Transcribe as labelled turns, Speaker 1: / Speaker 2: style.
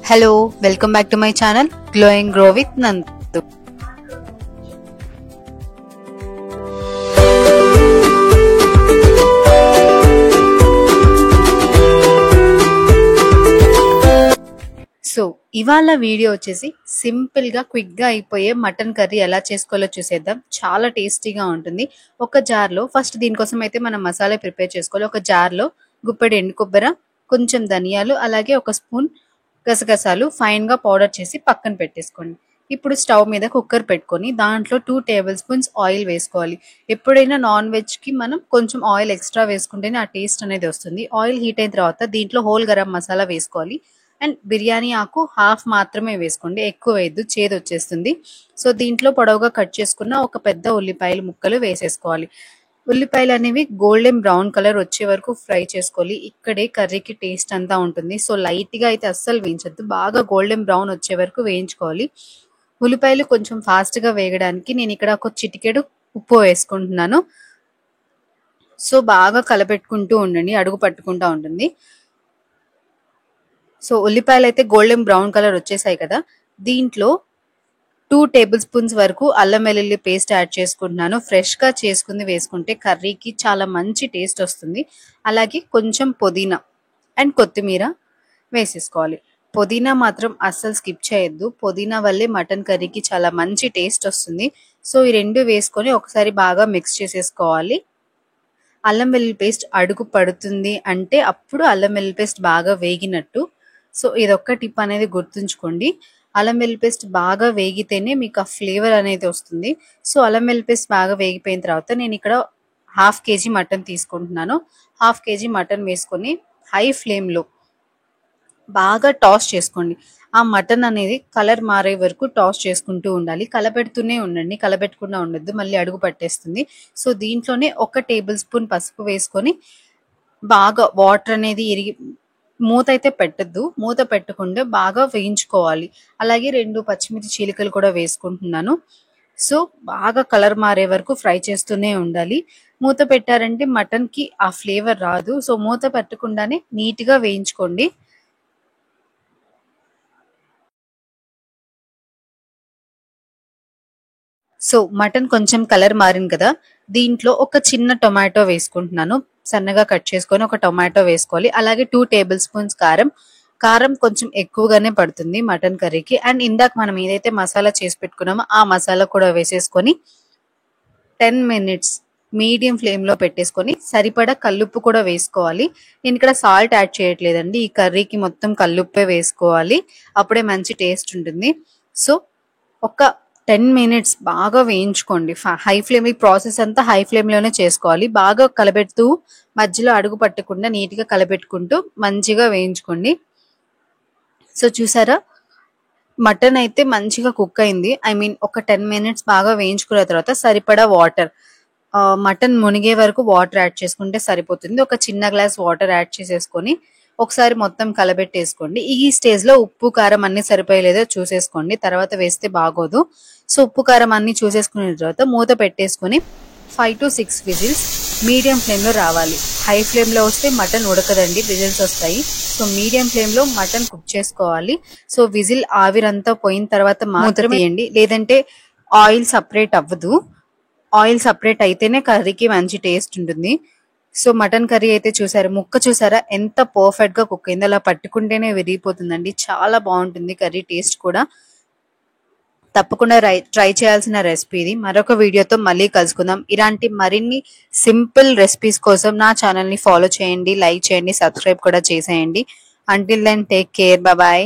Speaker 1: Hello, welcome back to my channel Glow and Grow with Nandu. So ఇవాళ video వచ్చేసి simple గా quick గా అయిపోయే మటన్ కర్రీ ఎలా చేసుకోవాలో చూసేద్దాం. చాలా టేస్టీగా ఉంటుంది. ఒక జార్ లో ఫస్ట్ దీనికోసం అయితే మనం మసాలా ప్రిపేర్ చేసుకోవాలి. ఒక జార్ లో గుప్పెడు ఎండు కొబ్బరి, కొంచెం ధనియాలు, అలాగే ఒక స్పూన్ గసగసాలు ఫైన్ గా పౌడర్ చేసి పక్కన పెట్టేసుకోండి. ఇప్పుడు స్టవ్ మీద కుక్కర్ పెట్టుకొని దాంట్లో 2 టేబుల్ స్పూన్స్ ఆయిల్ వేసుకోవాలి. ఎప్పుడైనా నాన్ వెజ్ కి మనం కొంచెం ఆయిల్ ఎక్స్ట్రా వేసుకుంటేనే ఆ టేస్ట్ అనేది వస్తుంది. ఆయిల్ హీట్ అయిన తర్వాత దీంట్లో హోల్ గరం మసాలా వేసుకోవాలి. అండ్ బిర్యానీ ఆకు హాఫ్ మాత్రమే వేసుకోండి, ఎక్కువ వేయద్దు, చేదు వచ్చేస్తుంది. సో దీంట్లో పొడవుగా కట్ చేసుకున్న ఒక పెద్ద ఉల్లిపాయలు ముక్కలు వేసేసుకోవాలి. ఉల్లిపాయలు అనేవి గోల్డెన్ బ్రౌన్ కలర్ వచ్చే వరకు ఫ్రై చేసుకోవాలి. ఇక్కడే కర్రీకి టేస్ట్ అంతా ఉంటుంది. సో లైట్ గా అయితే అస్సలు వేయించద్దు, బాగా గోల్డెన్ బ్రౌన్ వచ్చే వరకు వేయించుకోవాలి. ఉల్లిపాయలు కొంచెం ఫాస్ట్ గా వేగడానికి నేను ఇక్కడ ఒక చిటికెడు ఉప్పు వేసుకుంటున్నాను. సో బాగా కలపెట్టుకుంటూ ఉండండి, అడుగు పట్టుకుంటూ ఉంటుంది. సో ఉల్లిపాయలు అయితే గోల్డెన్ బ్రౌన్ కలర్ వచ్చేసాయి కదా, దీంట్లో 2 టేబుల్ స్పూన్స్ వరకు అల్లం వెల్లుల్లి పేస్ట్ యాడ్ చేసుకుంటున్నాను. ఫ్రెష్ గా చేసుకుంది వేసుకుంటే కర్రీకి చాలా మంచి టేస్ట్ వస్తుంది. అలాగే కొంచెం పుదీనా అండ్ కొత్తిమీర వేసేసుకోవాలి. పుదీనా మాత్రం అస్సలు స్కిప్ చేయొద్దు, పుదీనా వల్లే మటన్ కర్రీకి చాలా మంచి టేస్ట్ వస్తుంది. సో ఈ రెండు వేసుకొని ఒకసారి బాగా మిక్స్ చేసేసుకోవాలి. అల్లం వెల్లుల్లి పేస్ట్ అడుగు పడుతుంది అంటే అప్పుడు అల్లం వెల్లుల్లి పేస్ట్ బాగా వేగినట్టు. సో ఇదొక్క టిప్ అనేది గుర్తుంచుకోండి. అల్లం వెల్లుల్లి పేస్ట్ బాగా వేగితేనే మీకు ఆ ఫ్లేవర్ అనేది వస్తుంది. సో అల్లం వెల్లుల్లి పేస్ట్ బాగా వేగిపోయిన తర్వాత నేను ఇక్కడ 1/2 kg మటన్ తీసుకుంటున్నాను. 1/2 kg మటన్ వేసుకొని హై ఫ్లేమ్లో బాగా టాస్ చేసుకోండి. ఆ మటన్ అనేది కలర్ మారే వరకు టాస్ చేసుకుంటూ ఉండాలి. కలపెడుతూనే ఉండండి, కలపెట్టకుండా ఉండొద్దు, మళ్ళీ అడుగు పట్టేస్తుంది. సో దీంట్లోనే 1 టేబుల్ స్పూన్ పసుపు వేసుకొని బాగా వాటర్ అనేది మూత అయితే పెట్టద్దు, మూత పెట్టకుండా బాగా వేయించుకోవాలి. అలాగే 2 పచ్చిమిర్చి చీలికలు కూడా వేసుకుంటున్నాను. సో బాగా కలర్ మారే వరకు ఫ్రై చేస్తూనే ఉండాలి. మూత పెట్టారంటే మటన్ కి ఆ ఫ్లేవర్ రాదు. సో మూత పెట్టకుండానే నీట్ గా వేయించుకోండి. సో మటన్ కొంచెం కలర్ మారింది కదా, దీంట్లో ఒక చిన్న టొమాటో వేసుకుంటున్నాను. సన్నగా కట్ చేసుకొని ఒక టొమాటో వేసుకోవాలి. అలాగే 2 టేబుల్ స్పూన్స్ కారం. కారం కొంచెం ఎక్కువగానే పడుతుంది మటన్ కర్రీకి. అండ్ ఇందాక మనం ఏదైతే మసాలా చేసి పెట్టుకున్నామో ఆ మసాలా కూడా వేసేసుకొని 10 మినిట్స్ మీడియం ఫ్లేమ్ లో పెట్టేసుకొని సరిపడా కల్లుప్పు కూడా వేసుకోవాలి. నేను ఇక్కడ సాల్ట్ యాడ్ చేయట్లేదండి, ఈ కర్రీకి మొత్తం కల్లుప్పే వేసుకోవాలి, అప్పుడే మంచి టేస్ట్ ఉంటుంది. సో ఒక 10 మినిట్స్ బాగా వేయించుకోండి. హై ఫ్లేమ్, ఈ ప్రాసెస్ అంతా హై ఫ్లేమ్ లోనే చేసుకోవాలి. బాగా కలబెడుతూ మధ్యలో అడుగు పట్టకుండా నీట్ గా కలబెట్టుకుంటూ మంచిగా వేయించుకోండి. సో చూసారా, మటన్ అయితే మంచిగా కుక్ అయింది. ఒక 10 మినిట్స్ బాగా వేయించుకున్న తర్వాత సరిపడా వాటర్, మటన్ మునిగే వరకు వాటర్ యాడ్ చేసుకుంటే సరిపోతుంది. ఒక చిన్న గ్లాస్ వాటర్ యాడ్ చేసేసుకొని ఒకసారి మొత్తం కలబెట్టేసుకోండి. ఈ స్టేజ్ లో ఉప్పు కారం అన్ని సరిపోయలేదో చూసేసుకోండి, తర్వాత వేస్తే బాగోదు. సో ఉప్పు కారం అన్ని చూసేసుకున్న తర్వాత మూత పెట్టేసుకొని 5 to 6 విజిల్స్ మీడియం ఫ్లేమ్ లో రావాలి. హై ఫ్లేమ్ లో వస్తే మటన్ ఉడకదండి, విజిల్స్ వస్తాయి. సో మీడియం ఫ్లేమ్ లో మటన్ కుక్ చేసుకోవాలి. సో విజిల్ ఆవిరంతా పోయిన తర్వాత మాత్రమే తీయండి, లేదంటే ఆయిల్ సపరేట్ అవ్వదు. ఆయిల్ సపరేట్ అయితేనే కర్రీకి మంచి టేస్ట్ ఉంటుంది. సో మటన్ కర్రీ అయితే చూసారు, ముక్క చూసారా ఎంత పర్ఫెక్ట్ గా కుక్ అయింది, అలా పట్టుకుంటేనే విరిగిపోతుందండి. చాలా బాగుంటుంది కర్రీ, టేస్ట్ కూడా. తప్పకుండా ట్రై చేయాల్సిన రెసిపీ ఇది. మరొక వీడియోతో మళ్ళీ కలుసుకుందాం. ఇలాంటి మరిన్ని సింపుల్ రెసిపీస్ కోసం నా ఛానల్ ని ఫాలో చేయండి, లైక్ చేయండి, సబ్స్క్రైబ్ కూడా చేసేయండి. Until then take care, bye.